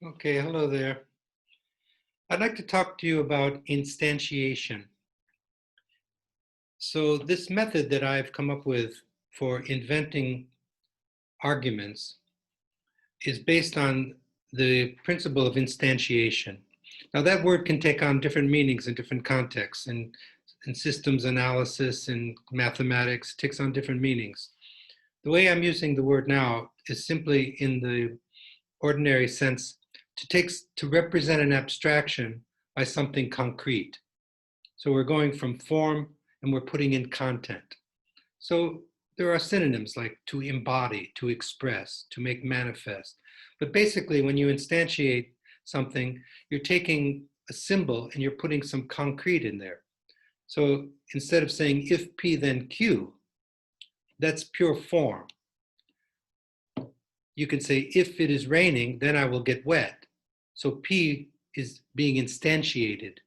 Okay, hello there. I'd like to talk to you about instantiation. So this method that I've come up with for inventing arguments is based on the principle of instantiation. Now that word can take on different meanings in different contexts. In systems analysis and mathematics, it takes on different meanings. The way I'm using the word now is simply in the ordinary sense to represent an abstraction by something concrete. So we're going from form and we're putting in content. So there are synonyms like to embody, to express, to make manifest. But basically, when you instantiate something, you're taking a symbol and you're putting some concrete in there. So instead of saying if P then Q, that's pure form. You can say if it is raining, then I will get wet. So P is being instantiated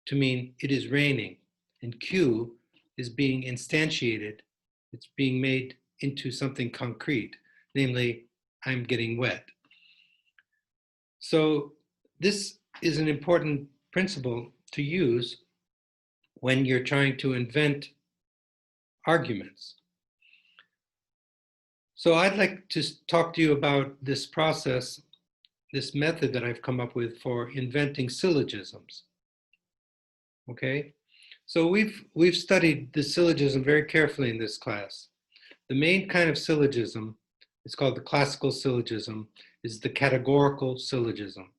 to mean it is raining, and Q is being instantiated. It's being made into something concrete, namely, I'm getting wet. So this is an important principle to use when you're trying to invent arguments. So I'd like to talk to you about this process, this method that I've come up with for inventing syllogisms. Okay, so we've studied the syllogism very carefully in this class. The main kind of syllogism is called the classical syllogism, is the categorical syllogism.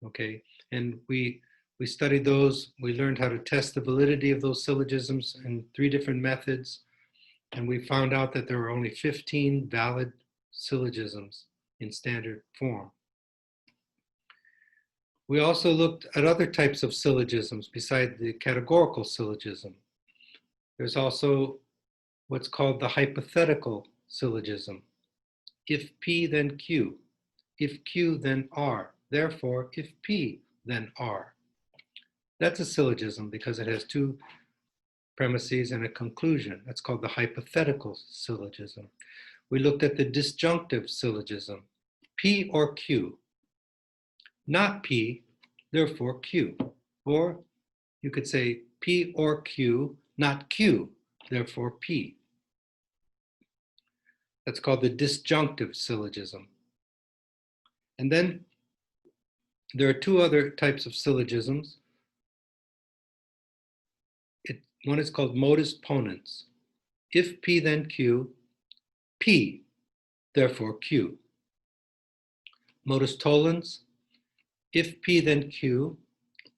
Okay, and we studied those. We learned how to test the validity of those syllogisms in 3 different methods, and we found out that there were only 15 valid syllogisms in standard form. We also looked at other types of syllogisms beside the categorical syllogism. There's also what's called the hypothetical syllogism. If P, then Q. If Q, then R. Therefore, if P, then R. That's a syllogism because it has 2 premises and a conclusion. That's called the hypothetical syllogism. We looked at the disjunctive syllogism. P or Q. Not P, therefore Q. Or you could say P or Q, not Q, therefore P. That's called the disjunctive syllogism. And then there are 2 other types of syllogisms. One is called Modus Ponens. If P then Q, P, therefore Q. Modus Tollens. If P then Q,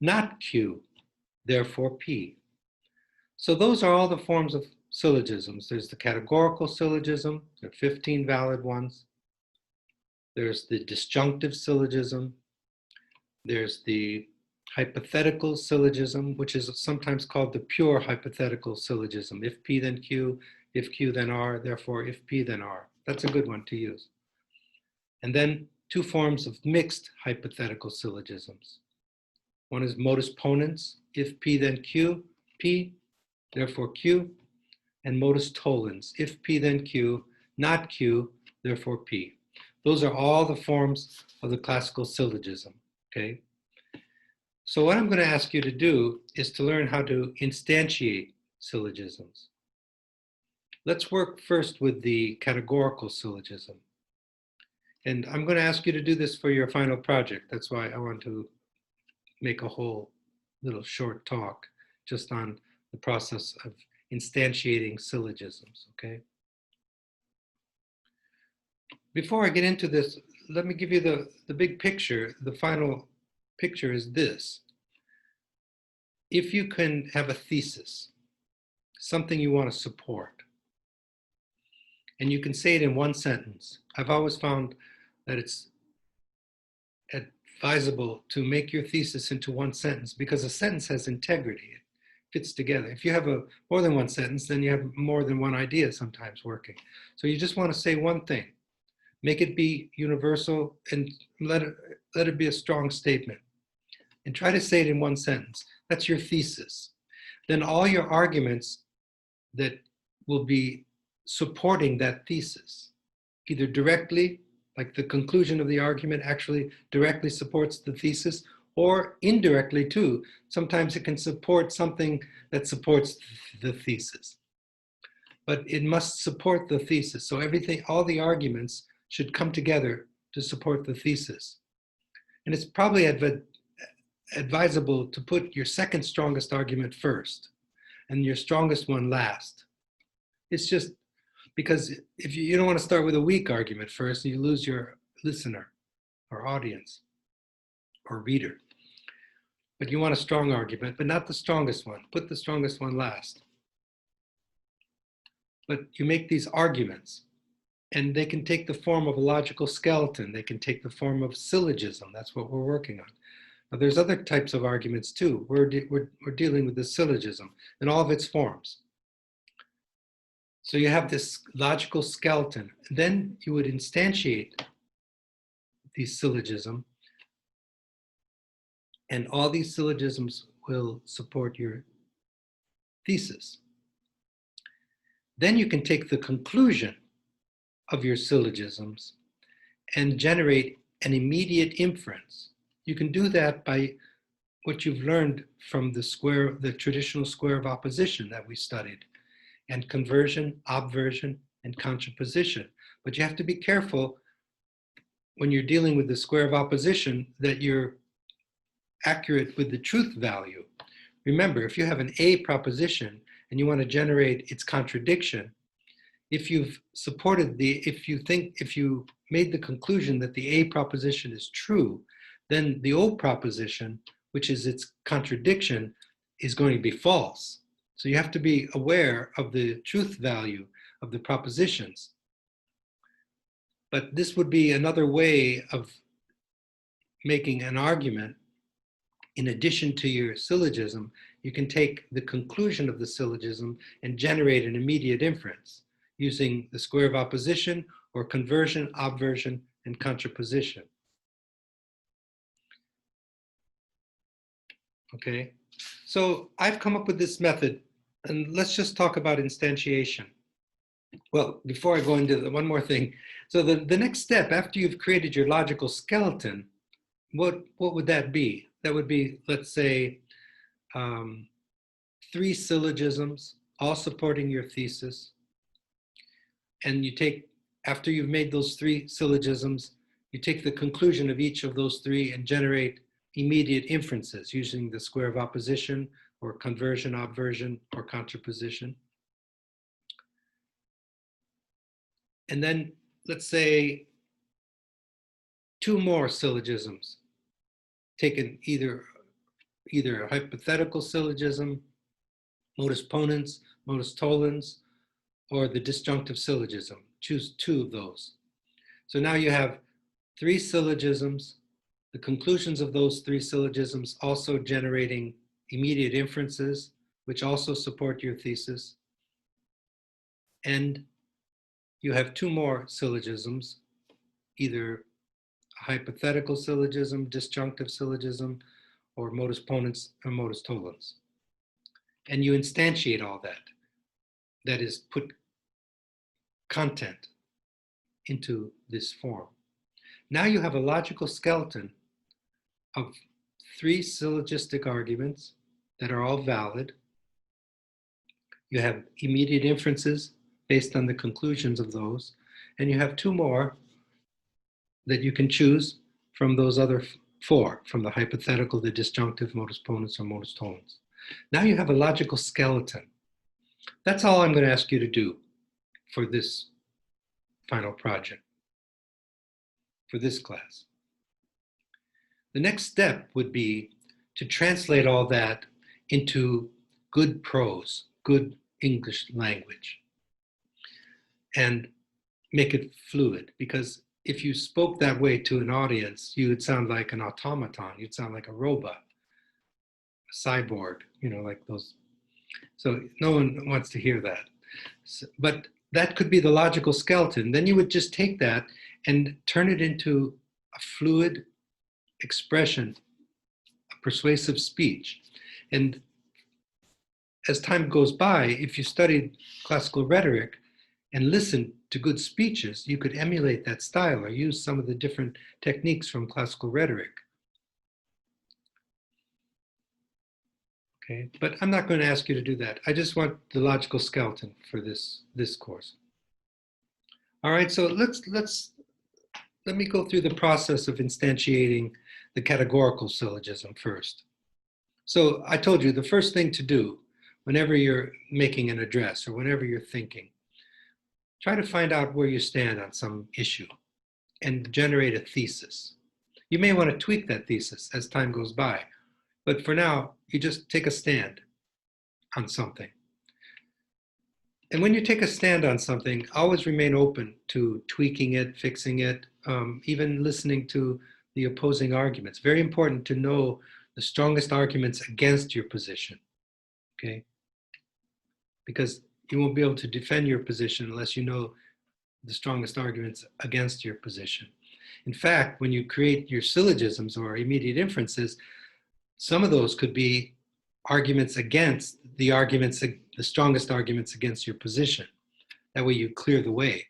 not Q, therefore P. So those are all the forms of syllogisms. There's the categorical syllogism, there are 15 valid ones. There's the disjunctive syllogism. There's the hypothetical syllogism, which is sometimes called the pure hypothetical syllogism. If P then Q, if Q then R, therefore if P then R. That's a good one to use. And then 2 forms of mixed hypothetical syllogisms. One is modus ponens, if P then Q, P, therefore Q, and modus tollens, if P then Q, not Q, therefore P. Those are all the forms of the classical syllogism, okay? So what I'm going to ask you to do is to learn how to instantiate syllogisms. Let's work first with the categorical syllogism. And I'm going to ask you to do this for your final project. That's why I want to make a whole little short talk just on the process of instantiating syllogisms, okay? Before I get into this, let me give you the big picture. The final picture is this. If you can have a thesis, something you want to support, and you can say it in 1 sentence, I've always found that it's advisable to make your thesis into 1 sentence because a sentence has integrity. It fits together. If you have more than 1 sentence, then you have more than 1 idea sometimes working. So you just want to say 1 thing. Make it be universal and let it be a strong statement. And try to say it in 1 sentence. That's your thesis. Then all your arguments that will be supporting that thesis, either directly Like the conclusion of the argument actually directly supports the thesis, or indirectly too. Sometimes it can support something that supports the thesis. But it must support the thesis. So everything, all the arguments should come together to support the thesis. And it's probably advisable to put your second strongest argument first and your strongest one last. It's just because if you don't want to start with a weak argument first, you lose your listener or audience or reader. But you want a strong argument, but not the strongest one. Put the strongest one last. But you make these arguments, and they can take the form of a logical skeleton. They can take the form of syllogism. That's what we're working on. Now, there's other types of arguments too. We're dealing with the syllogism in all of its forms. So you have this logical skeleton. Then you would instantiate the syllogism, and all these syllogisms will support your thesis. Then you can take the conclusion of your syllogisms and generate an immediate inference. You can do that by what you've learned from the traditional square of opposition that we studied, and conversion, obversion, and contraposition. But you have to be careful when you're dealing with the square of opposition that you're accurate with the truth value. Remember, if you have an A proposition and you want to generate its contradiction, if you made the conclusion that the A proposition is true, then the O proposition, which is its contradiction, is going to be false. So you have to be aware of the truth value of the propositions. But this would be another way of making an argument. In addition to your syllogism, you can take the conclusion of the syllogism and generate an immediate inference using the square of opposition or conversion, obversion, and contraposition. Okay, so I've come up with this method, and let's just talk about instantiation. Well, before I go into one more thing. So the next step, after you've created your logical skeleton, what would that be? That would be, let's say, 3 syllogisms, all supporting your thesis. And you take, after you've made those 3 syllogisms, you take the conclusion of each of those 3 and generate immediate inferences using the square of opposition or conversion, obversion, or contraposition. And then let's say 2 more syllogisms, taken either a hypothetical syllogism, modus ponens, modus tollens, or the disjunctive syllogism. Choose 2 of those. So now you have 3 syllogisms, the conclusions of those 3 syllogisms also generating immediate inferences, which also support your thesis. And you have 2 more syllogisms, either a hypothetical syllogism, disjunctive syllogism, or modus ponens or modus tollens. And you instantiate all that. That is, put content into this form. Now you have a logical skeleton of 3 syllogistic arguments that are all valid. You have immediate inferences based on the conclusions of those, and you have 2 more that you can choose from those other 4, from the hypothetical, the disjunctive, modus ponens, or modus tollens. Now you have a logical skeleton. That's all I'm going to ask you to do for this final project, for this class. The next step would be to translate all that into good prose, good English language, and make it fluid. Because if you spoke that way to an audience, you would sound like an automaton. You'd sound like a robot, a cyborg, like those. So no one wants to hear that. But that could be the logical skeleton. Then you would just take that and turn it into a fluid expression, a persuasive speech. And as time goes by, if you studied classical rhetoric and listened to good speeches, you could emulate that style or use some of the different techniques from classical rhetoric. Okay, but I'm not going to ask you to do that. I just want the logical skeleton for this course. All right, so let me go through the process of instantiating the categorical syllogism first. So I told you the first thing to do whenever you're making an address or whenever you're thinking, try to find out where you stand on some issue and generate a thesis. You may want to tweak that thesis as time goes by, but for now, you just take a stand on something. And when you take a stand on something, always remain open to tweaking it, fixing it, even listening to the opposing arguments. Very important to know the strongest arguments against your position, okay? Because you won't be able to defend your position unless you know the strongest arguments against your position. In fact, when you create your syllogisms or immediate inferences, some of those could be arguments against the strongest arguments against your position. That way you clear the way.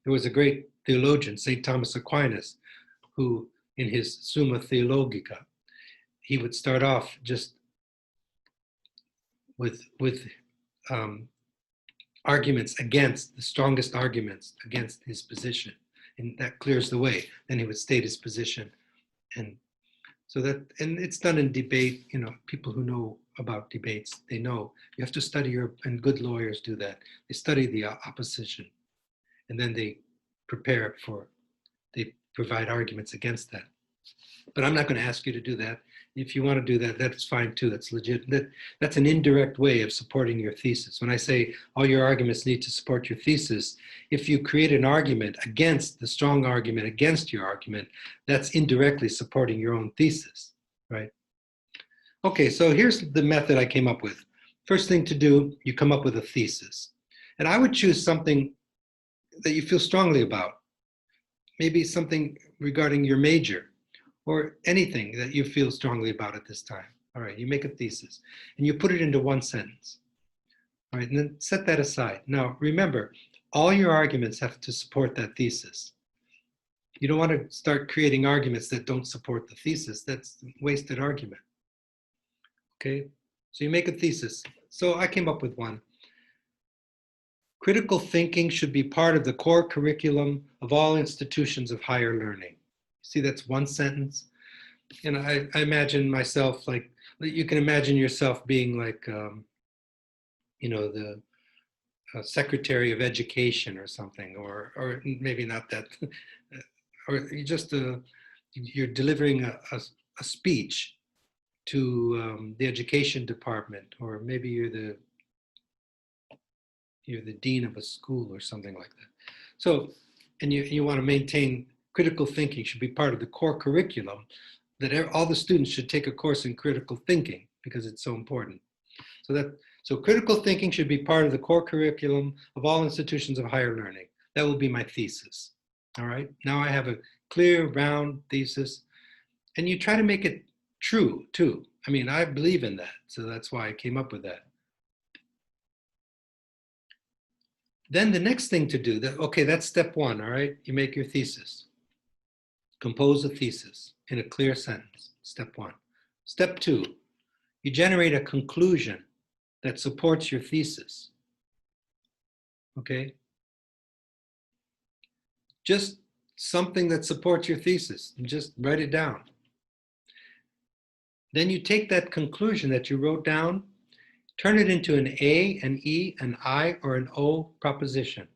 There was a great theologian, St. Thomas Aquinas, who in his Summa Theologica, he would start off just with arguments against, the strongest arguments against his position. And that clears the way. Then he would state his position. And so that, and it's done in debate, you know, people who know about debates, they know you have to study and good lawyers do that. They study the opposition and then they provide arguments against that. But I'm not going to ask you to do that. If you want to do that, that's fine too. That's legit. That's an indirect way of supporting your thesis. When I say all your arguments need to support your thesis, if you create an argument against the strong argument against your argument, that's indirectly supporting your own thesis, right? Okay, so here's the method I came up with. First thing to do, you come up with a thesis. And I would choose something that you feel strongly about. Maybe something regarding your major, or anything that you feel strongly about at this time. All right, you make a thesis and you put it into one sentence. All right, and then set that aside. Now, remember, all your arguments have to support that thesis. You don't want to start creating arguments that don't support the thesis. That's a wasted argument. Okay, so you make a thesis. So I came up with one. Critical thinking should be part of the core curriculum of all institutions of higher learning. See, that's one sentence. And I imagine myself like, you can imagine yourself being like, you know, the Secretary of Education or something, or maybe not that, or just you're delivering a speech to the education department, or maybe you're the dean of a school or something like that. So, and you want to maintain critical thinking should be part of the core curriculum, that all the students should take a course in critical thinking because it's so important. So critical thinking should be part of the core curriculum of all institutions of higher learning. That will be my thesis. All right, now I have a clear, round thesis, and you try to make it true too. I mean, I believe in that, so that's why I came up with that. Then the next thing to do, okay, that's step one, all right? You make your thesis. Compose a thesis in a clear sentence, step one. Step two, you generate a conclusion that supports your thesis, okay? Just something that supports your thesis, and just write it down. Then you take that conclusion that you wrote down, turn it into an A, an E, an I, or an O proposition.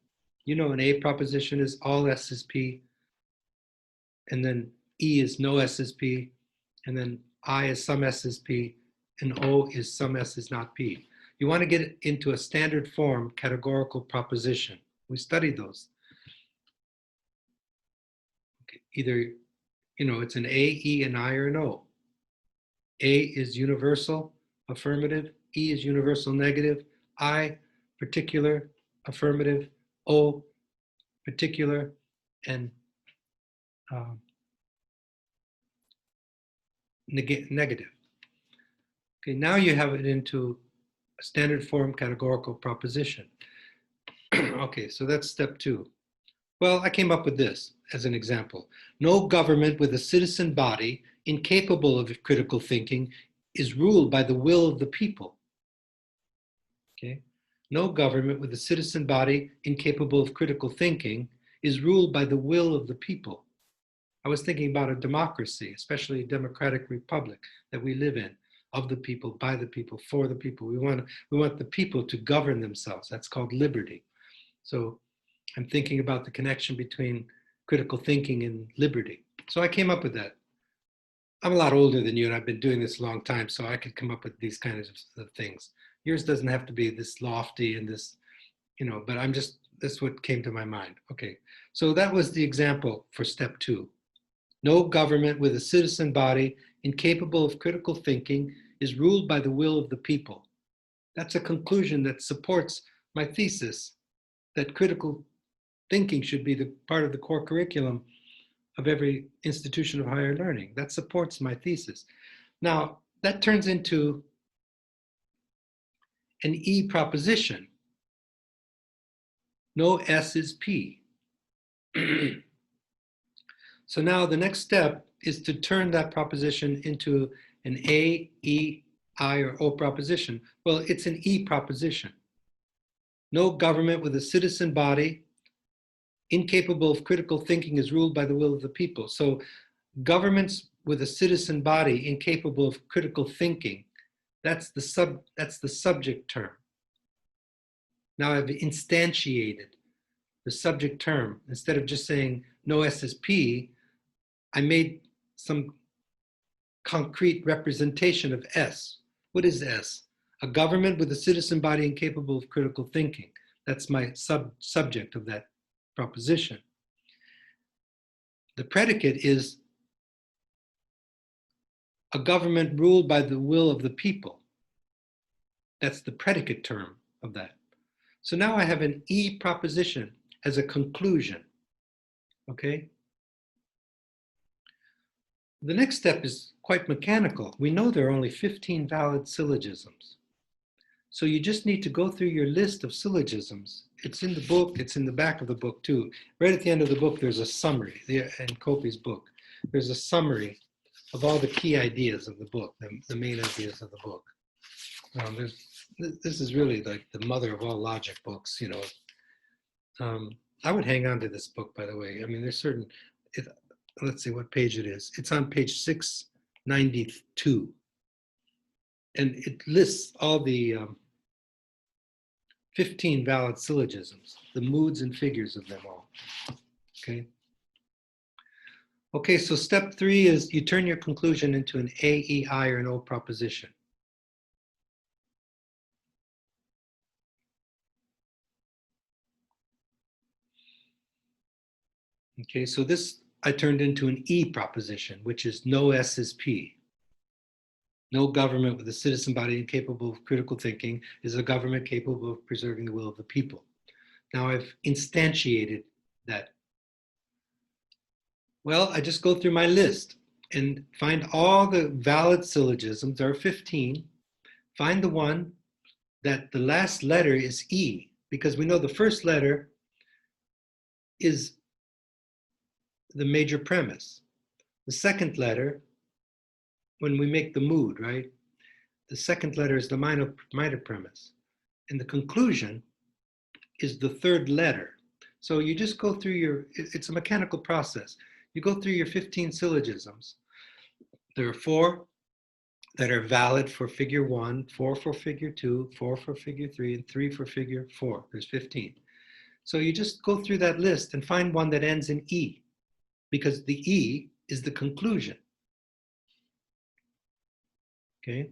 You know, an A proposition is all S is P, and then E is no S is P, and then I is some S is P, and O is some S is not P. You want to get it into a standard form categorical proposition. We studied those. Okay. Either, you know, it's an A, E, an I, or an O. A is universal, affirmative. E is universal, negative. I, particular, affirmative. O, particular, and negative. Okay, now you have it into a standard form categorical proposition. Okay, so that's step 2. Well, I came up with this as an example. No government with a citizen body incapable of critical thinking is ruled by the will of the people. Okay? No government with a citizen body incapable of critical thinking is ruled by the will of the people. I was thinking about a democracy, especially a democratic republic that we live in, of the people, by the people, for the people. We want the people to govern themselves. That's called liberty. So I'm thinking about the connection between critical thinking and liberty. So I came up with that. I'm a lot older than you, and I've been doing this a long time, so I could come up with these kinds of things. Yours doesn't have to be this lofty and this, but that's what came to my mind. Okay, so that was the example for step 2. No government with a citizen body incapable of critical thinking is ruled by the will of the people. That's a conclusion that supports my thesis that critical thinking should be the part of the core curriculum of every institution of higher learning. That supports my thesis. Now, that turns into an E proposition. No S is P. So now the next step is to turn that proposition into an A, E, I, or O proposition. Well, it's an E proposition. No government with a citizen body incapable of critical thinking is ruled by the will of the people. So governments with a citizen body incapable of critical thinking, that's the subject term. Now I've instantiated the subject term. Instead of just saying no SSP, I made some concrete representation of S. What is S? A government with a citizen body incapable of critical thinking. That's my subject of that proposition. The predicate is a government ruled by the will of the people. That's the predicate term of that. So now I have an E proposition as a conclusion, okay? The next step is quite mechanical. We know there are only 15 valid syllogisms. So you just need to go through your list of syllogisms. It's in the book, it's in the back of the book too. Right at the end of the book, there's a summary, in Copy's book. There's a summary of all the key ideas of the book, the main ideas of the book. This is really like the mother of all logic books, I would hang on to this book, by the way. I mean, there's certain, let's see what page it is. It's on page 692. And it lists all the 15 valid syllogisms, the moods and figures of them all, okay? Okay, so step 3 is you turn your conclusion into an A, E, I, or an O proposition. Okay, so this I turned into an E proposition, which is no S is P. No government with a citizen body incapable of critical thinking is a government capable of preserving the will of the people. Now I've instantiated that. Well, I just go through my list and find all the valid syllogisms. There are 15. Find the one that the last letter is E, because we know the first letter is the major premise. The second letter, when we make the mood, right? The second letter is the minor premise. And the conclusion is the third letter. So you just go through it's a mechanical process. You go through your 15 syllogisms. There are 4 that are valid for figure 1, 4 for figure 2, 4 for figure 3, and 3 for figure 4. There's 15. So you just go through that list and find one that ends in E, because the E is the conclusion. Okay?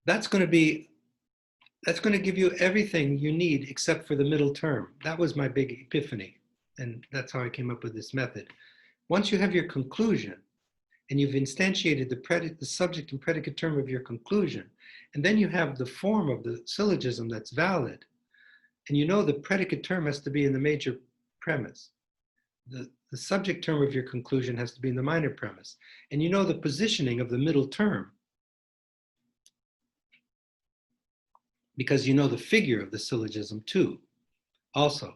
That's going to give you everything you need except for the middle term. That was my big epiphany, and that's how I came up with this method. Once you have your conclusion, and you've instantiated the subject and predicate term of your conclusion, and then you have the form of the syllogism that's valid, and you know the predicate term has to be in the major premise. The subject term of your conclusion has to be in the minor premise, and you know the positioning of the middle term, because you know the figure of the syllogism too. also.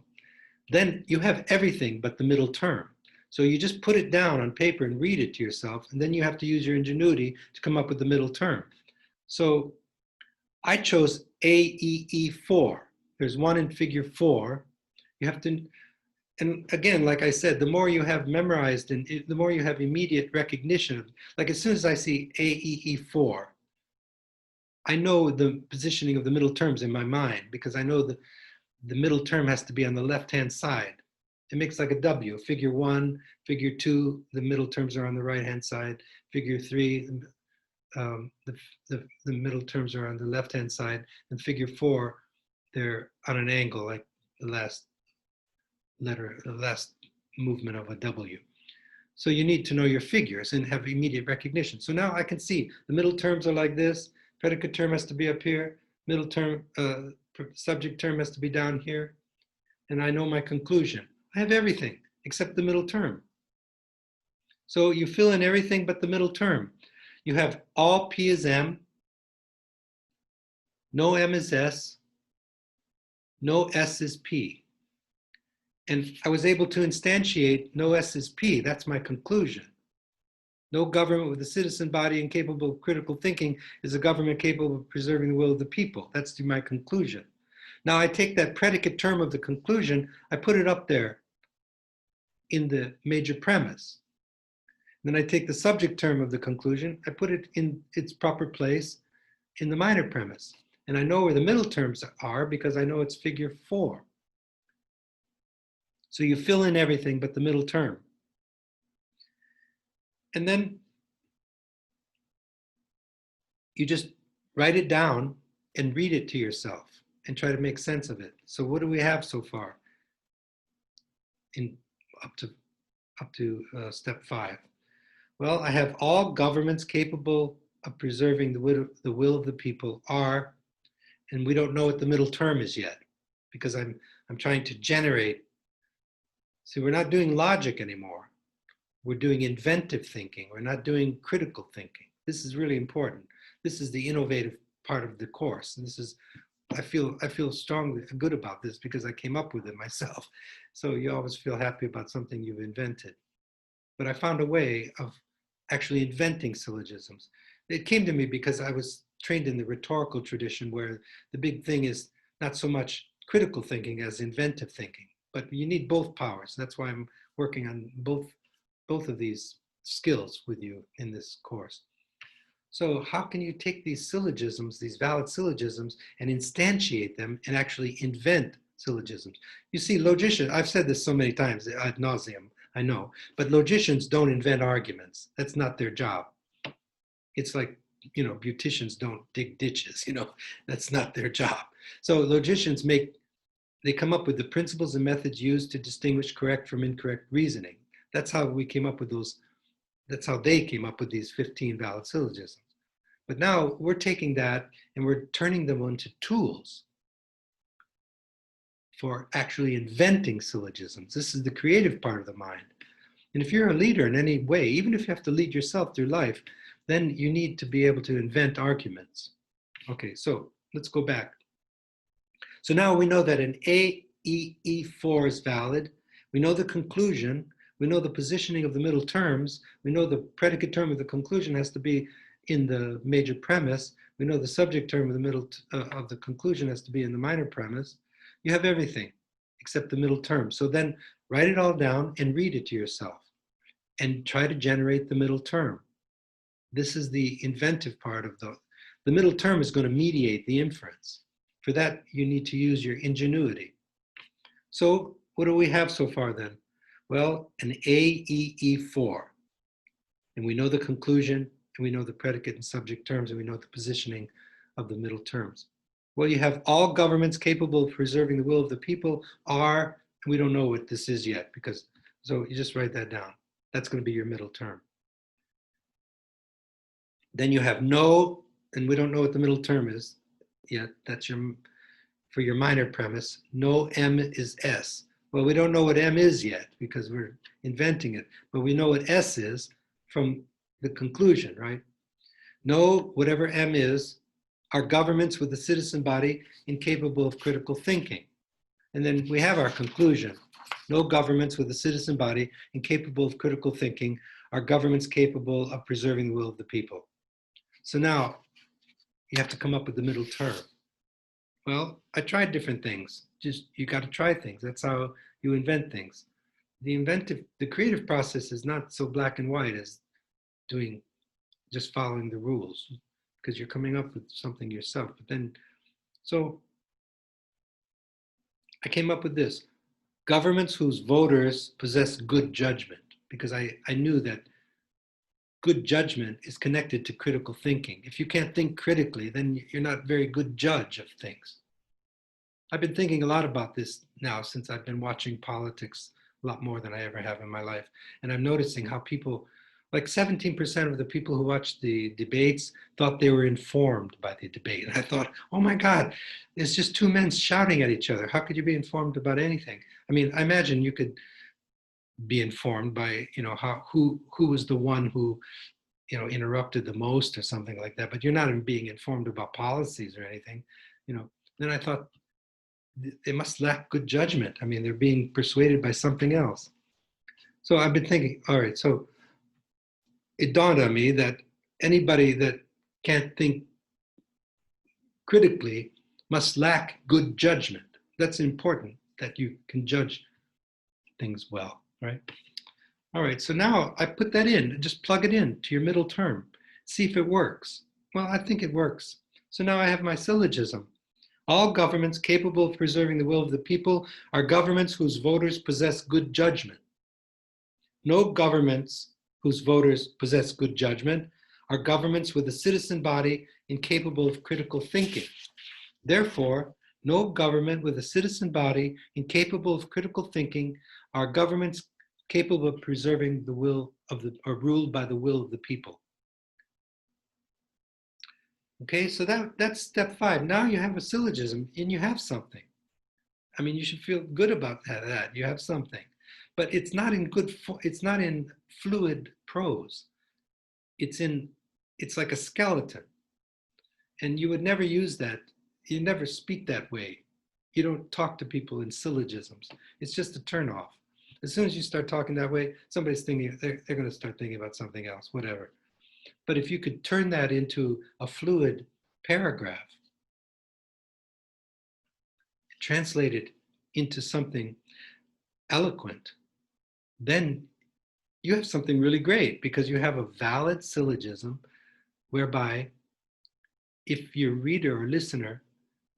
Then you have everything but the middle term. So you just put it down on paper and read it to yourself, and then you have to use your ingenuity to come up with the middle term. So I chose AEE4. There's one in figure 4. You have to, and again, like I said, the more you have memorized and the more you have immediate recognition, like as soon as I see AEE4, I know the positioning of the middle terms in my mind because I know the middle term has to be on the left-hand side. It makes like a W. Figure 1, figure 2, the middle terms are on the right-hand side. Figure 3, the middle terms are on the left-hand side. And figure 4, they're on an angle, like the last letter, the last movement of a W. So you need to know your figures and have immediate recognition. So now I can see the middle terms are like this. Predicate term has to be up here. Middle term, subject term has to be down here. And I know my conclusion. I have everything except the middle term. So you fill in everything but the middle term. You have all P is M, no M is S, no S is P. And I was able to instantiate no S is P. That's my conclusion. No government with a citizen body incapable of critical thinking is a government capable of preserving the will of the people. That's my conclusion. Now I take that predicate term of the conclusion, I put it up there in the major premise. Then I take the subject term of the conclusion, I put it in its proper place in the minor premise. And I know where the middle terms are because I know it's figure 4. So you fill in everything but the middle term. And then you just write it down and read it to yourself and try to make sense of it. So what do we have so far in up to step 5? Well, I have all governments capable of preserving the will of the people are, and we don't know what the middle term is yet because I'm trying to generate. See, we're not doing logic anymore. We're doing inventive thinking. We're not doing critical thinking. This is really important. This is the innovative part of the course. And this is, I feel strongly good about this because I came up with it myself. So you always feel happy about something you've invented. But I found a way of actually inventing syllogisms. It came to me because I was trained in the rhetorical tradition where the big thing is not so much critical thinking as inventive thinking. But you need both powers. That's why I'm working on both of these skills with you in this course. So how can you take these syllogisms, these valid syllogisms, and instantiate them and actually invent syllogisms? You see, logicians, I've said this so many times ad nauseum, I know, but logicians don't invent arguments. That's not their job. It's like, you know, beauticians don't dig ditches, you know, that's not their job. So logicians they come up with the principles and methods used to distinguish correct from incorrect reasoning. That's how we came up with those, that's how they came up with these 15 valid syllogisms. But now we're taking that and we're turning them into tools for actually inventing syllogisms. This is the creative part of the mind. And if you're a leader in any way, even if you have to lead yourself through life, then you need to be able to invent arguments. Okay, so let's go back. So now we know that an AEE4 is valid. We know the conclusion. We know the positioning of the middle terms. We know the predicate term of the conclusion has to be in the major premise. We know the subject term of the middle of the conclusion has to be in the minor premise. You have everything except the middle term. So then write it all down and read it to yourself and try to generate the middle term. This is the inventive part of the middle term is going to mediate the inference. For that, you need to use your ingenuity. So what do we have so far then? Well, an AEE4. And we know the conclusion, and we know the predicate and subject terms, and we know the positioning of the middle terms. Well, you have all governments capable of preserving the will of the people are, and we don't know what this is yet, because, so you just write that down. That's going to be your middle term. Then you have no, and we don't know what the middle term is yet. That's for your minor premise. No M is S. Well, we don't know what M is yet because we're inventing it, but we know what S is from the conclusion, right? No, whatever M is, are governments with a citizen body incapable of critical thinking. And then we have our conclusion. No governments with a citizen body incapable of critical thinking are governments capable of preserving the will of the people. So now you have to come up with the middle term. Well, I tried different things. Just, you got to try things. That's how you invent things. The creative process is not so black and white as just following the rules, because you're coming up with something yourself. But then, so I came up with this: governments whose voters possess good judgment, because I knew that good judgment is connected to critical thinking. If you can't think critically, then you're not a very good judge of things. I've been thinking a lot about this now since I've been watching politics a lot more than I ever have in my life. And I'm noticing how people, like 17% of the people who watched the debates thought they were informed by the debate. And I thought, oh my God, it's just two men shouting at each other. How could you be informed about anything? I mean, I imagine you could be informed by, who was the one who, interrupted the most or something like that, but you're not being informed about policies or anything, Then I thought, they must lack good judgment. I mean, they're being persuaded by something else. So I've been thinking, all right, so it dawned on me that anybody that can't think critically must lack good judgment. That's important, that you can judge things well, right? All right, so now I put that in, just plug it in to your middle term, see if it works. Well, I think it works. So now I have my syllogism. All governments capable of preserving the will of the people are governments whose voters possess good judgment. No governments whose voters possess good judgment are governments with a citizen body incapable of critical thinking. Therefore, no government with a citizen body incapable of critical thinking are governments capable of preserving the will of the, or ruled by the will of the people. Okay, so that's step 5. Now you have a syllogism and you have something. I mean, you should feel good about that you have something, but it's not in it's not in fluid prose. It's like a skeleton, and you would never use that. You never speak that way. You don't talk to people in syllogisms. It's just a turnoff. As soon as you start talking that way, somebody's thinking, they're going to start thinking about something else, whatever. But if you could turn that into a fluid paragraph, translate it into something eloquent, then you have something really great, because you have a valid syllogism whereby if your reader or listener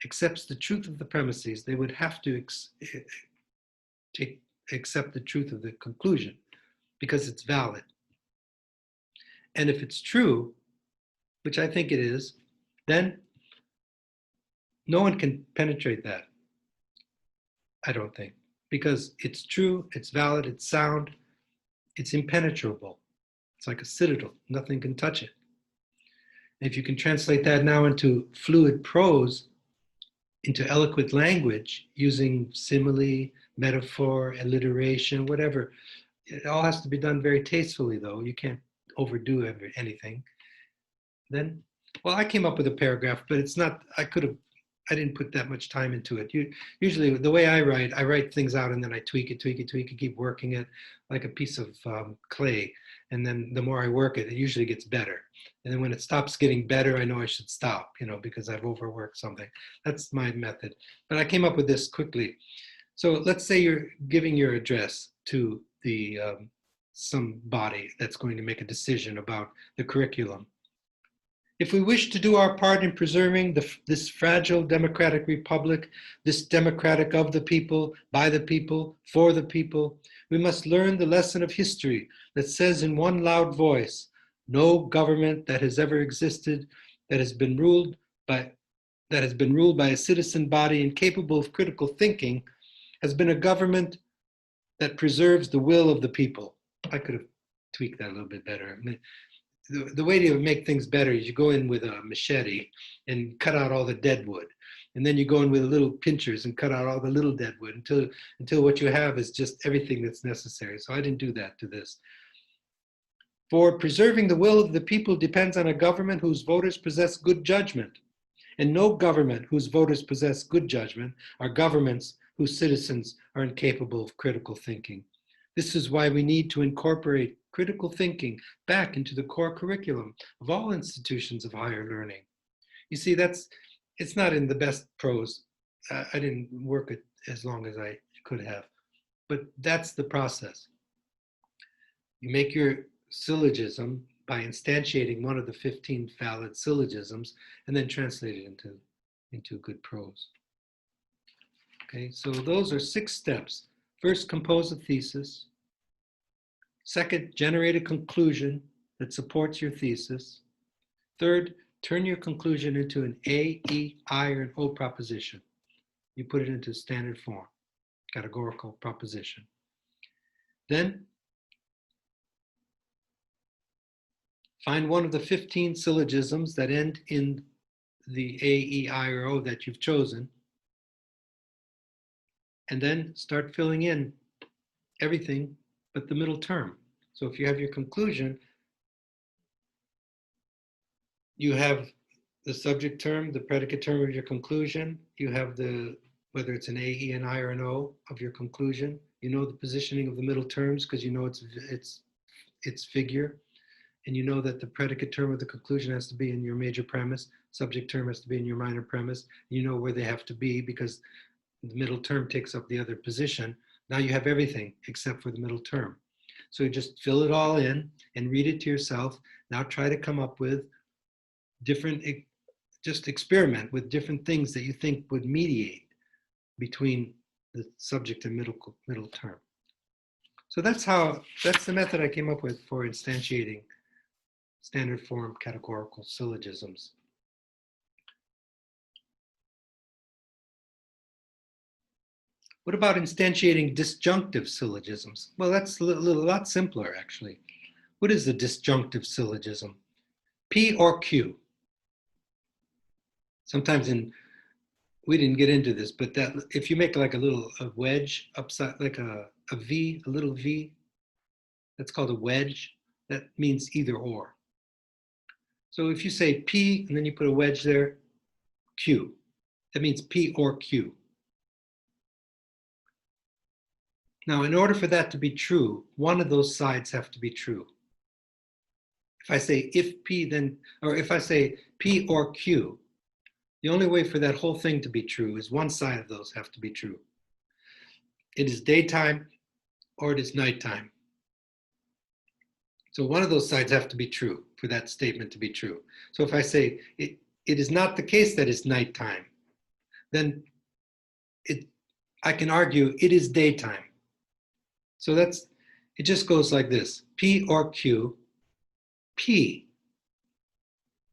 accepts the truth of the premises, they would have to accept the truth of the conclusion, because it's valid. And if it's true, which I think it is, then no one can penetrate that, I don't think, because it's true, it's valid, it's sound, it's impenetrable. It's like a citadel, nothing can touch it. And if you can translate that now into fluid prose, into eloquent language, using simile, metaphor, alliteration, whatever, it all has to be done very tastefully, though. You can't overdo anything. Then, well, I came up with a paragraph, but it's not, I didn't put that much time into it. Usually the way I write things out and then I tweak it, keep working it like a piece of clay. And then the more I work it, it usually gets better. And then when it stops getting better, I know I should stop, because I've overworked something. That's my method. But I came up with this quickly. So let's say you're giving your address to the some body that's going to make a decision about the curriculum. If we wish to do our part in preserving this fragile democratic republic, this democratic of the people, by the people, for the people, we must learn the lesson of history that says in one loud voice, no government that has ever existed that has been ruled by a citizen body incapable of critical thinking has been a government that preserves the will of the people. I could have tweaked that a little bit better. I mean, the way to make things better is you go in with a machete and cut out all the dead wood. And then you go in with little pinchers and cut out all the little dead wood until what you have is just everything that's necessary. So I didn't do that to this. For preserving the will of the people depends on a government whose voters possess good judgment. And no government whose voters possess good judgment are governments whose citizens are incapable of critical thinking. This is why we need to incorporate critical thinking back into the core curriculum of all institutions of higher learning. You see, it's not in the best prose. I didn't work it as long as I could have, but that's the process. You make your syllogism by instantiating one of the 15 valid syllogisms and then translate it into good prose. Okay, so those are 6 steps. First, compose a thesis. Second, generate a conclusion that supports your thesis. Third, turn your conclusion into an A, E, I, or an O proposition. You put it into standard form, categorical proposition. Then, find one of the 15 syllogisms that end in the A, E, I, or O that you've chosen, and then start filling in everything but the middle term. So if you have your conclusion, you have the subject term, the predicate term of your conclusion, you have whether it's an A, E, an I, or an O of your conclusion, you know the positioning of the middle terms because you know its figure, and you know that the predicate term of the conclusion has to be in your major premise, subject term has to be in your minor premise, you know where they have to be because the middle term takes up the other position. Now you have everything except for the middle term. So you just fill it all in and read it to yourself. Now try to come up with just experiment with different things that you think would mediate between the subject and middle term. So that's the method I came up with for instantiating standard form categorical syllogisms. What about instantiating disjunctive syllogisms? Well, that's a lot simpler, actually. What is a disjunctive syllogism? P or Q. Sometimes we didn't get into this, but that if you make like a wedge upside, like a V, a little V, that's called a wedge. That means either or. So if you say P and then you put a wedge there, Q, that means P or Q. Now, in order for that to be true, one of those sides have to be true. If I say if P then, or if I say P or Q, the only way for that whole thing to be true is one side of those have to be true. It is daytime or it is nighttime. So one of those sides have to be true for that statement to be true. So if I say it is not the case that it's nighttime, then I can argue it is daytime. So it just goes like this, P or Q, P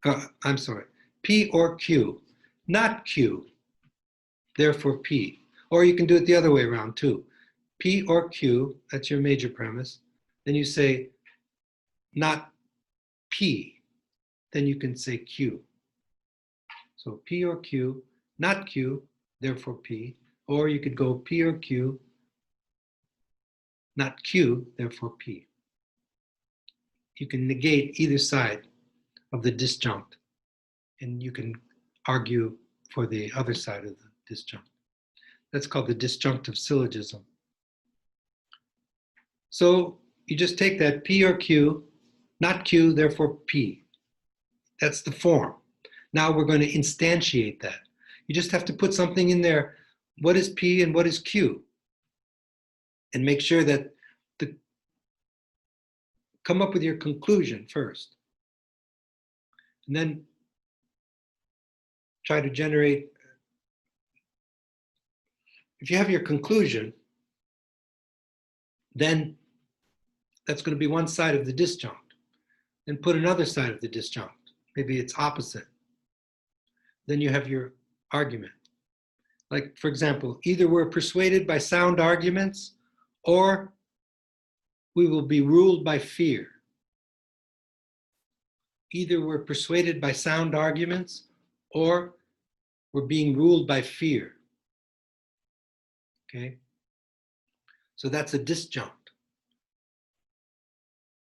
or Q, not Q, therefore P. Or you can do it the other way around too. P or Q, that's your major premise. Then you say not P, then you can say Q. So P or Q, not Q, therefore P. Or you could go P or Q, not Q, therefore P. You can negate either side of the disjunct, and you can argue for the other side of the disjunct. That's called the disjunctive syllogism. So you just take that P or Q, not Q, therefore P. That's the form. Now we're going to instantiate that. You just have to put something in there. What is P and what is Q? And make sure that come up with your conclusion first. And then try to generate, if you have your conclusion, then that's going to be one side of the disjunct. Then put another side of the disjunct. Maybe it's opposite. Then you have your argument. Like, for example, either we're persuaded by sound arguments or we will be ruled by fear. Either we're persuaded by sound arguments or we're being ruled by fear. Okay? So that's a disjunct.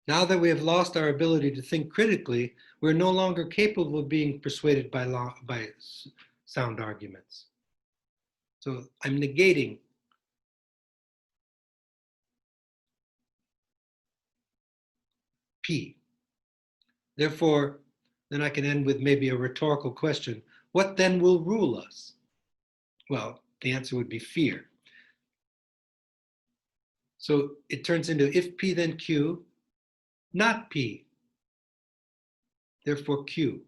Now that we have lost our ability to think critically, we're no longer capable of being persuaded by sound arguments. So I'm negating P. Therefore, then I can end with maybe a rhetorical question. What then will rule us? Well, the answer would be fear. So it turns into if P then Q, not P, therefore Q.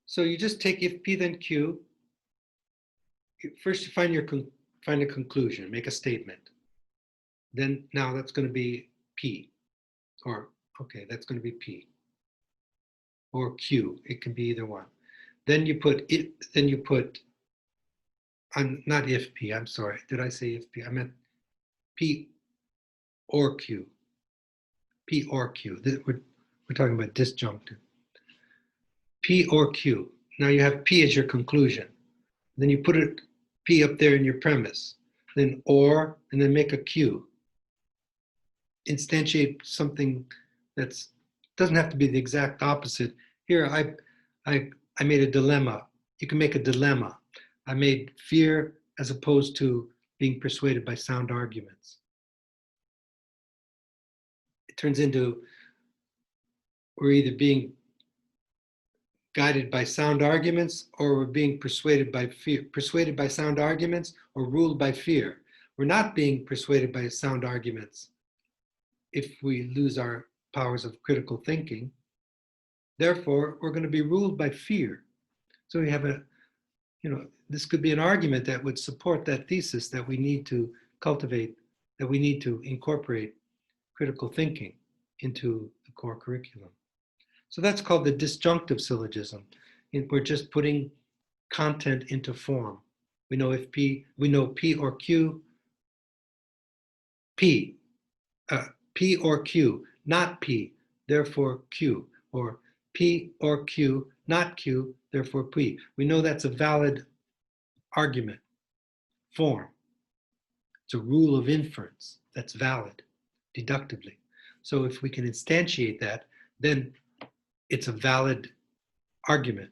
So you just take if P then Q. First you find a conclusion, make a statement. Then now that's going to be P, or okay, that's going to be P, or Q. It can be either one. Then you put it. Then you put. I'm not if P. I'm sorry. Did I say if P? I meant P or Q. P or Q. We're talking about disjunctive. P or Q. Now you have P as your conclusion. Then you put it P up there in your premise. Then or, and then make a Q. Instantiate something that's doesn't have to be the exact opposite. Here I made a dilemma. You can make a dilemma. I made fear as opposed to being persuaded by sound arguments. It turns into we're either being guided by sound arguments or we're being persuaded by fear, persuaded by sound arguments or ruled by fear. We're not being persuaded by sound arguments if we lose our powers of critical thinking. Therefore, we're going to be ruled by fear. So we have this could be an argument that would support that thesis that we need to cultivate, that we need to incorporate critical thinking into the core curriculum. So that's called the disjunctive syllogism. We're just putting content into form. We know P or Q, P or Q, not P, therefore Q, or P or Q, not Q, therefore P. We know that's a valid argument, form. It's a rule of inference that's valid deductively. So if we can instantiate that, then it's a valid argument.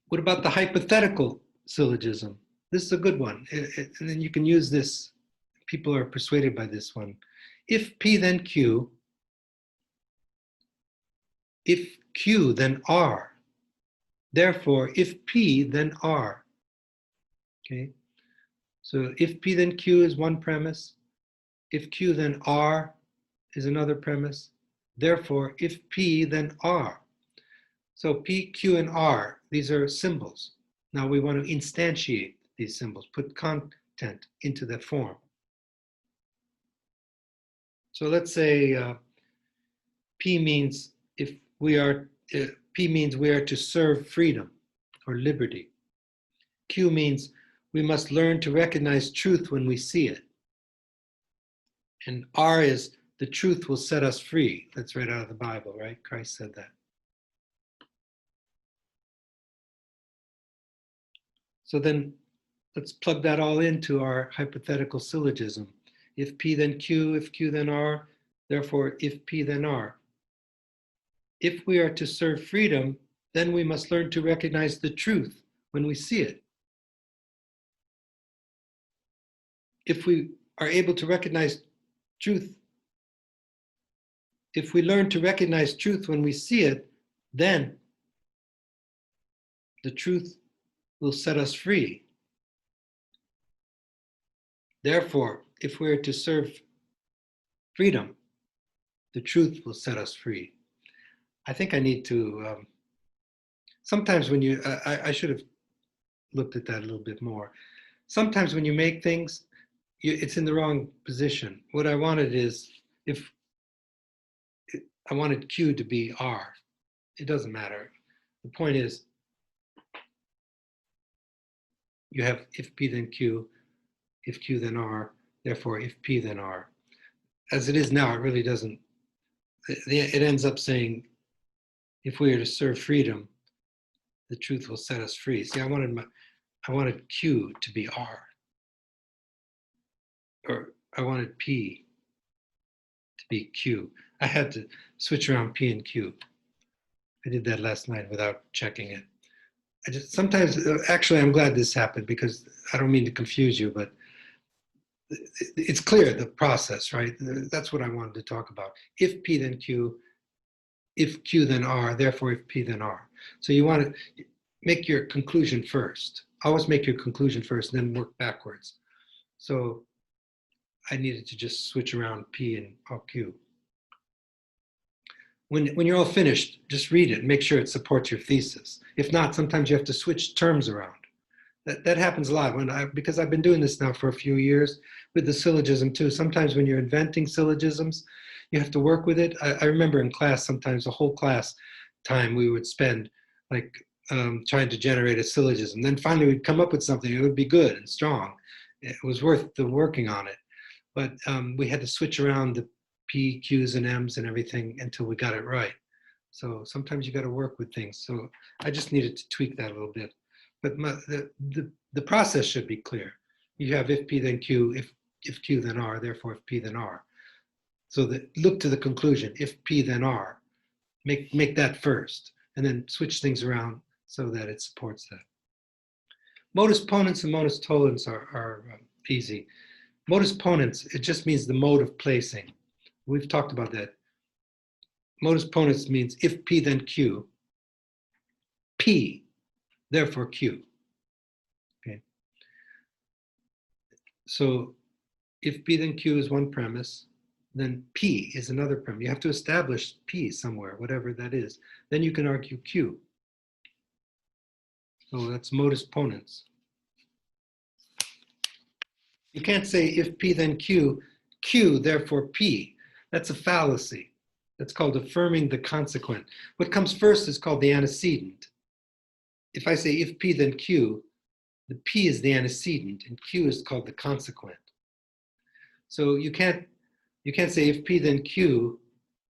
What about the hypothetical syllogism? This is a good one. And then you can use this. People are persuaded by this one. If P then Q, if Q then R, therefore if P then R. Okay, so if P then Q is one premise, if Q then R is another premise, therefore if P then R. So P, Q, and R, these are symbols. Now we want to instantiate these symbols, put content into that form. So let's say P means P means we are to serve freedom or liberty. Q means we must learn to recognize truth when we see it. And R is the truth will set us free. That's right out of the Bible, right? Christ said that. So then let's plug that all into our hypothetical syllogism. If P then Q, if Q then R, therefore if P then R. If we are to serve freedom, then we must learn to recognize the truth when we see it. If we are able to recognize truth, if we learn to recognize truth when we see it, then the truth will set us free. Therefore, if we are to serve freedom, the truth will set us free. I think I need to, sometimes when you, I should have looked at that a little bit more. Sometimes when you make things, it's in the wrong position. What I wanted is, if I wanted Q to be R, it doesn't matter. The point is, you have if P then Q, if Q then R, therefore if P then R. As it is now, it really doesn't, it ends up saying, if we are to serve freedom, the truth will set us free. See, I wanted Q to be R, or I wanted P to be Q. I had to switch around P and Q. I did that last night without checking it. I just sometimes, actually, I'm glad this happened because I don't mean to confuse you, but it's clear, the process, right? That's what I wanted to talk about. If P then Q, if Q then R, therefore if P then R. So you want to make your conclusion first. Always make your conclusion first and then work backwards. So I needed to just switch around P and Q. When you're all finished, just read it and make sure it supports your thesis. If not, sometimes you have to switch terms around. That happens a lot because I've been doing this now for a few years with the syllogism too. Sometimes when you're inventing syllogisms, you have to work with it. I remember in class, sometimes a whole class time we would spend like trying to generate a syllogism. Then finally we'd come up with something that would be good and strong. It was worth the working on it. But we had to switch around the P, Qs, and Ms and everything until we got it right. So sometimes you got to work with things. So I just needed to tweak that a little bit. But the process should be clear. You have if P then Q, if Q then R, therefore if P then R. So look to the conclusion, if P then R. Make that first, and then switch things around so that it supports that. Modus ponens and modus tollens are easy. Modus ponens, it just means the mode of placing. We've talked about that. Modus ponens means if P then Q, P, therefore Q. Okay. So if P then Q is one premise, then P is another premise. You have to establish P somewhere, whatever that is. Then you can argue Q. So that's modus ponens. You can't say if P then Q, Q therefore P. That's a fallacy. That's called affirming the consequent. What comes first is called the antecedent. If I say if P then Q, the P is the antecedent and Q is called the consequent. So you can't say if P then Q,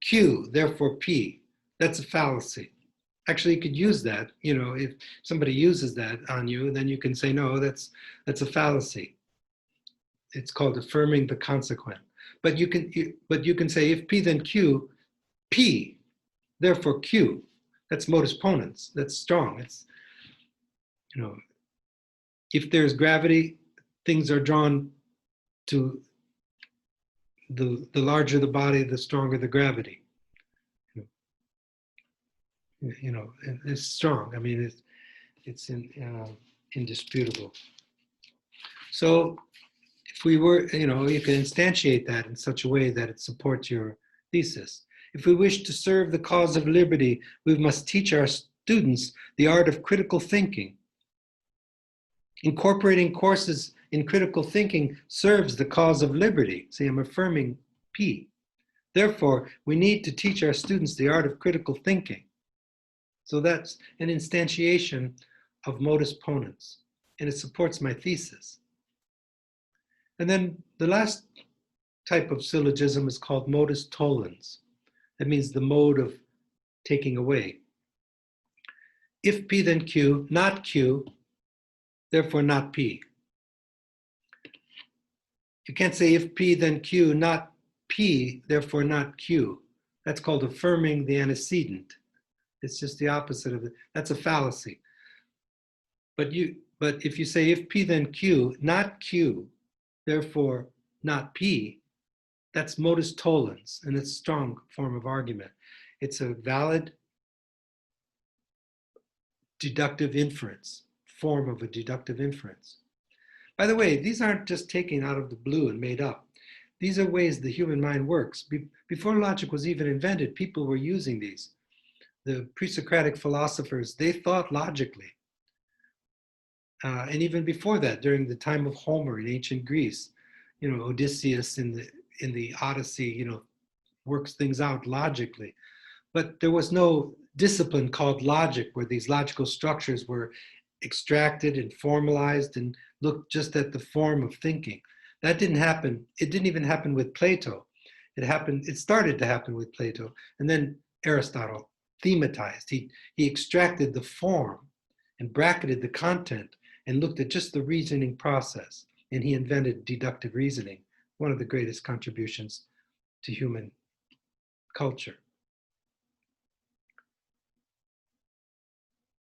Q therefore P. That's a fallacy. Actually, you could use that. If somebody uses that on you, then you can say no, that's a fallacy. It's called affirming the consequent. But you can say if P then Q, P therefore Q. That's modus ponens. That's strong. It's if there's gravity, things are drawn to the larger the body, the stronger the gravity. It's strong. I mean, it's indisputable. So if we were, you can instantiate that in such a way that it supports your thesis. If we wish to serve the cause of liberty, we must teach our students the art of critical thinking. Incorporating courses in critical thinking serves the cause of liberty. See, I'm affirming P. Therefore, we need to teach our students the art of critical thinking. So that's an instantiation of modus ponens, and it supports my thesis. And then the last type of syllogism is called modus tollens. That means the mode of taking away. If P then Q, not Q, therefore not P. You can't say if P then Q, not P, therefore not Q. That's called affirming the antecedent. It's just the opposite of it. That's a fallacy. But if you say if P then Q, not Q, therefore not P, that's modus tollens, and it's a strong form of argument. It's a valid deductive inference, form of a deductive inference. By the way, these aren't just taken out of the blue and made up. These are ways the human mind works. Before logic was even invented, people were using these. The pre-Socratic philosophers, they thought logically. And even before that, during the time of Homer in ancient Greece, Odysseus in the Odyssey, works things out logically. But there was no discipline called logic where these logical structures were extracted and formalized and looked just at the form of thinking. That didn't happen. It didn't even happen with Plato. It started to happen with Plato. And then Aristotle thematized. He extracted the form and bracketed the content and looked at just the reasoning process. And he invented deductive reasoning, one of the greatest contributions to human culture.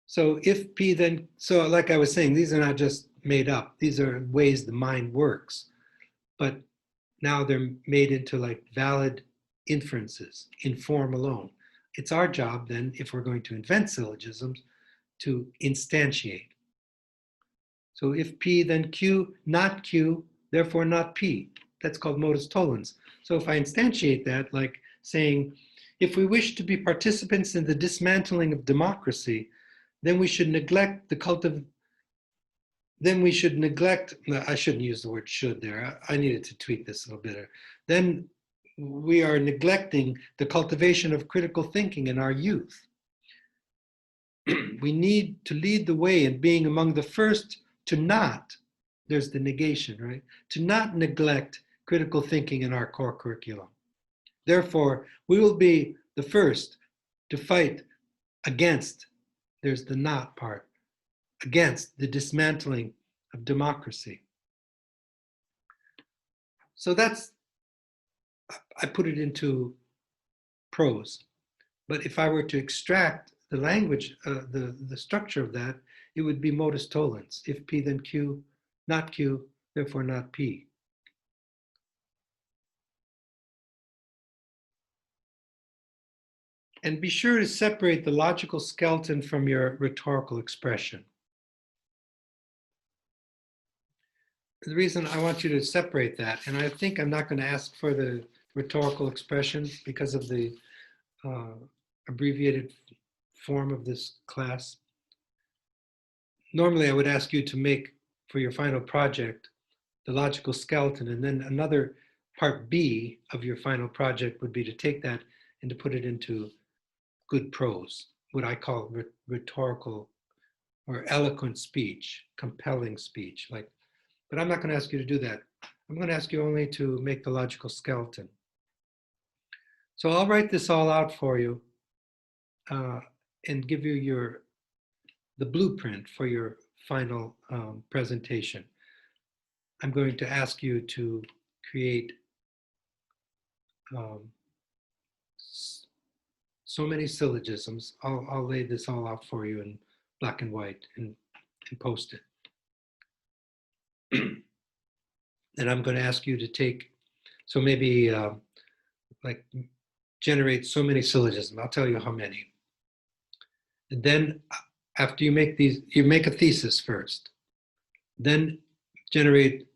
So if P then, so like I was saying, these are not just made up. These are ways the mind works. but now they're made into like valid inferences in form alone. It's our job then, if we're going to invent syllogisms, to instantiate. So if P, then Q, not Q, therefore not P. That's called modus tollens. So if I instantiate that, like saying, if we wish to be participants in the dismantling of democracy, then we should neglect the no, I shouldn't use the word should there. I needed to tweak this a little bit. Then we are neglecting the cultivation of critical thinking in our youth. We need to lead the way in being among the first to not, there's the negation, right? To not neglect critical thinking in our core curriculum. Therefore, we will be the first to fight against, there's the not part, against the dismantling of democracy. So that's, I put it into prose. But if I were to extract the language, the structure of that, it would be modus tollens. If P, then Q, not Q, therefore not P. And be sure to separate the logical skeleton from your rhetorical expression. The reason I want you to separate that, and I think I'm not going to ask for the rhetorical expression because of the abbreviated form of this class. Normally, I would ask you to make, for your final project, the logical skeleton, and then another part B of your final project would be to take that and to put it into good prose, what I call rhetorical or eloquent speech, compelling speech. But I'm not going to ask you to do that. I'm going to ask you only to make the logical skeleton. So I'll write this all out for you and give you the blueprint for your final presentation. I'm going to ask you to create so many syllogisms. I'll lay this all out for you in black and white and post it. And I'm going to ask you to take, so maybe like generate so many syllogisms. I'll tell you how many. And then after you make these, you make a thesis first. Then generate,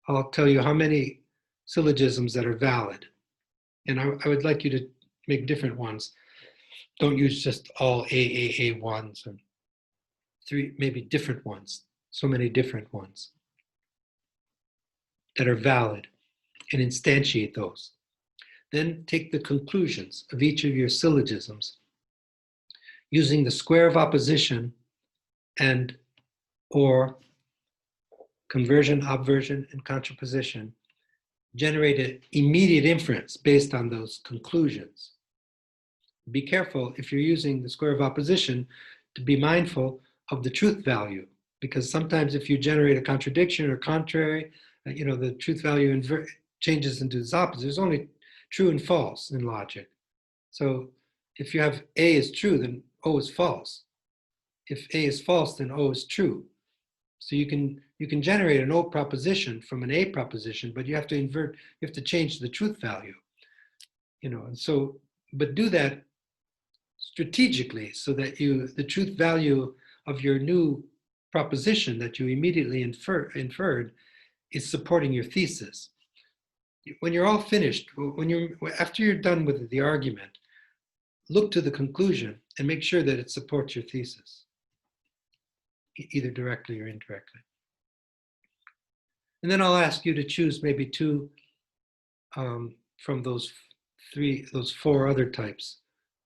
I'll tell you how many syllogisms that are valid. And I would like you to make different ones. Don't use just all AAA ones and three, maybe different ones, so many different ones that are valid, and instantiate those. Then take the conclusions of each of your syllogisms using the square of opposition and or conversion, obversion, and contraposition. Generate an immediate inference based on those conclusions. Be careful if you're using the square of opposition to be mindful of the truth value, because sometimes if you generate a contradiction or contrary, the truth value changes into its opposite. There's only true and false in logic. So if you have A is true, then O is false. If A is false, then O is true. So you can generate an O proposition from an A proposition, but you have to change the truth value. And so, but do that strategically so that the truth value of your new proposition that you immediately inferred is supporting your thesis. When you're all finished, after you're done with the argument, look to the conclusion and make sure that it supports your thesis, either directly or indirectly. And then I'll ask you to choose maybe two from those four other types: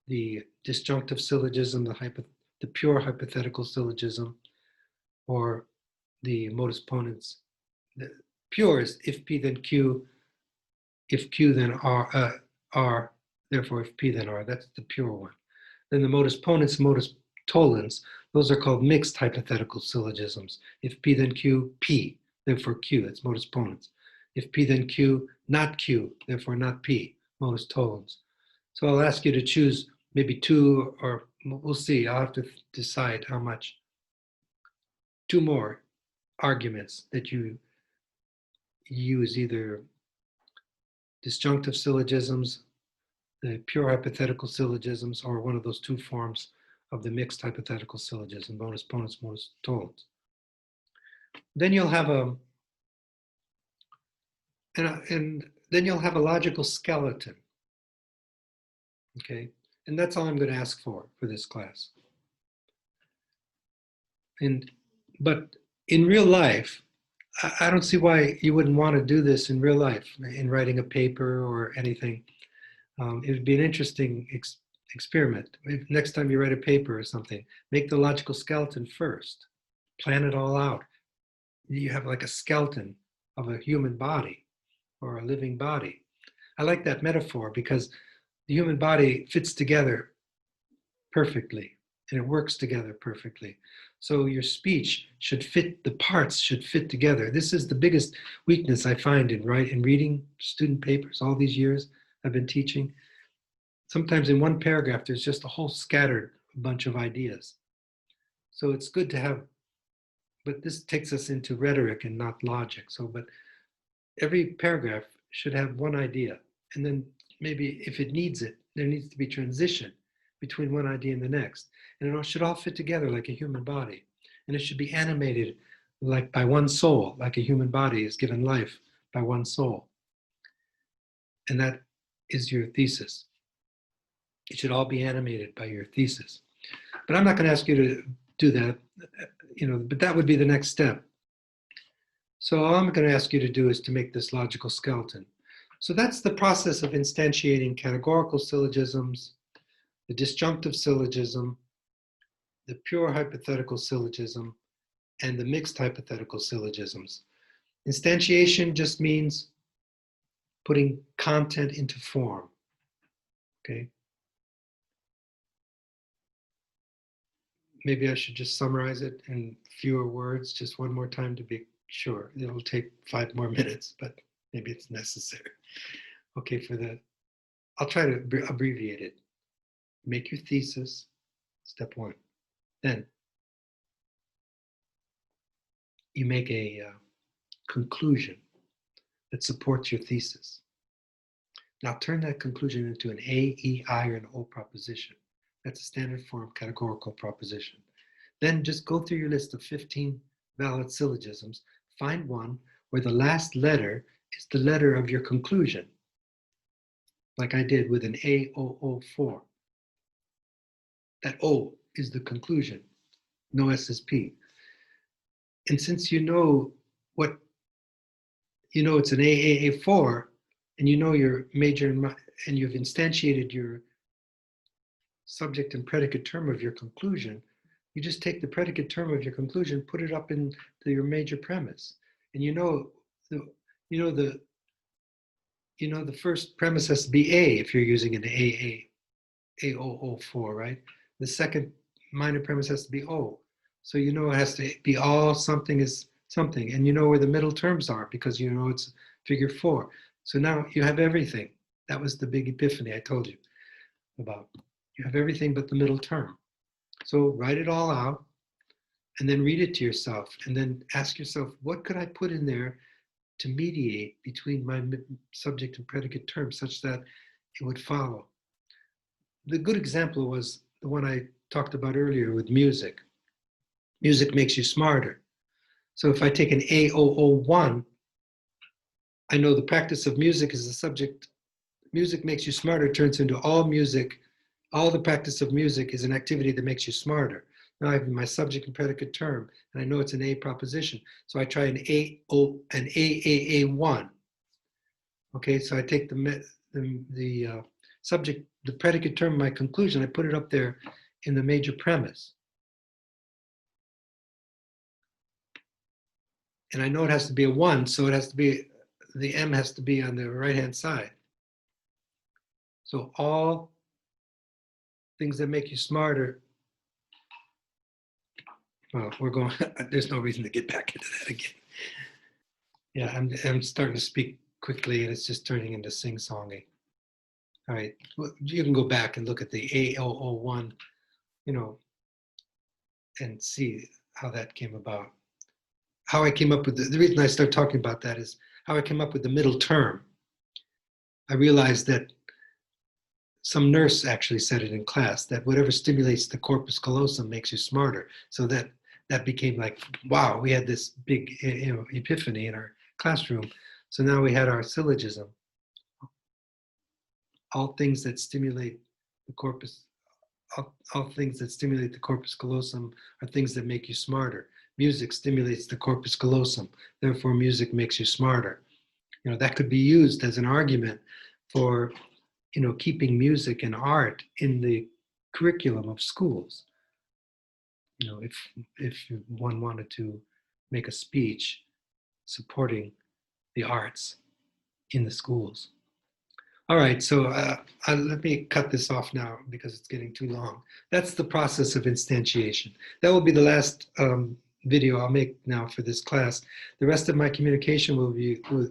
the disjunctive syllogism, the pure hypothetical syllogism, or the modus ponens. The pure is if P then Q, if Q then R, therefore if P then R. That's the pure one. Then the modus ponens, modus tollens, those are called mixed hypothetical syllogisms. If P then Q, P, therefore Q, that's modus ponens. If P then Q, not Q, therefore not P, modus tollens. So I'll ask you to choose maybe two, or we'll see, I'll have to decide how much. Two more arguments that you use either disjunctive syllogisms, the pure hypothetical syllogisms, or one of those two forms of the mixed hypothetical syllogism, modus ponens, modus tollens. Then you'll have and then you'll have a logical skeleton. Okay, and that's all I'm going to ask for this class. But in real life, I don't see why you wouldn't want to do this in real life, in writing a paper or anything. It would be an interesting experiment. If next time you write a paper or something, make the logical skeleton first. Plan it all out. You have like a skeleton of a human body or a living body. I like that metaphor because the human body fits together perfectly and it works together perfectly. So your speech should fit, the parts should fit together. This is the biggest weakness I find in reading student papers all these years I've been teaching. Sometimes in one paragraph, there's just a whole scattered bunch of ideas. So it's good to have, but this takes us into rhetoric and not logic. But every paragraph should have one idea. And then maybe if it needs it, there needs to be transition between one idea and the next. And it should all fit together like a human body. And it should be animated like by one soul, like a human body is given life by one soul. And that is your thesis. It should all be animated by your thesis. But I'm not going to ask you to do that, but that would be the next step. So all I'm going to ask you to do is to make this logical skeleton. So that's the process of instantiating categorical syllogisms, the disjunctive syllogism, the pure hypothetical syllogism, and the mixed hypothetical syllogisms. Instantiation just means putting content into form, okay? Maybe I should just summarize it in fewer words, just one more time to be sure. It'll take 5 more minutes, but maybe it's necessary. Okay, for that, I'll try to abbreviate it. Make your thesis, step 1. Then you make a conclusion that supports your thesis. Now turn that conclusion into an A, E, I, or an O proposition. That's a standard form categorical proposition. Then just go through your list of 15 valid syllogisms. Find one where the last letter is the letter of your conclusion, like I did with an AOO4. That O is the conclusion, no SSP. And since you know it's an AAA4, and you know your major, and you've instantiated your subject and predicate term of your conclusion, you just take the predicate term of your conclusion, put it up into your major premise. And the first premise has to be A if you're using an AOO4, right? The second minor premise has to be O. So it has to be all something is something. And you know where the middle terms are because it's figure 4. So now you have everything. That was the big epiphany I told you about. You have everything but the middle term. So write it all out and then read it to yourself and then ask yourself, what could I put in there to mediate between my subject and predicate terms such that it would follow? The good example was the one I talked about earlier with music. Music makes you smarter. So if I take an AOO1, I know the practice of music is the subject. Music makes you smarter turns into all music. All the practice of music is an activity that makes you smarter. Now I have my subject and predicate term, and I know it's an A proposition. So I try an AAA1. Okay, so I take the subject, the predicate term, my conclusion, I put it up there in the major premise. And I know it has to be a 1, so it has to be, the M has to be on the right-hand side. So all things that make you smarter. Well, there's no reason to get back into that again. Yeah, I'm starting to speak quickly and it's just turning into sing-songy. All right, well, you can go back and look at the AOO1, and see how that came about. How I came up with the reason I started talking about that is how I came up with the middle term. I realized that some nurse actually said it in class, that whatever stimulates the corpus callosum makes you smarter. So that became like, wow, we had this big epiphany in our classroom. So now we had our syllogism. All things that stimulate the corpus, all things that stimulate the corpus callosum are things that make you smarter. Music stimulates the corpus callosum, therefore music makes you smarter. That could be used as an argument for keeping music and art in the curriculum of schools. If one wanted to make a speech supporting the arts in the schools. All right, so let me cut this off now because it's getting too long. That's the process of instantiation. That will be the last video I'll make now for this class. The rest of my communication will be through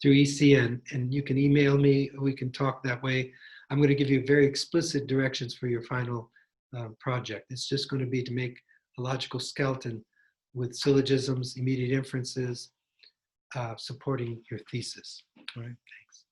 ECN, and you can email me. We can talk that way. I'm going to give you very explicit directions for your final project. It's just going to be to make a logical skeleton with syllogisms, immediate inferences, supporting your thesis. All right, thanks.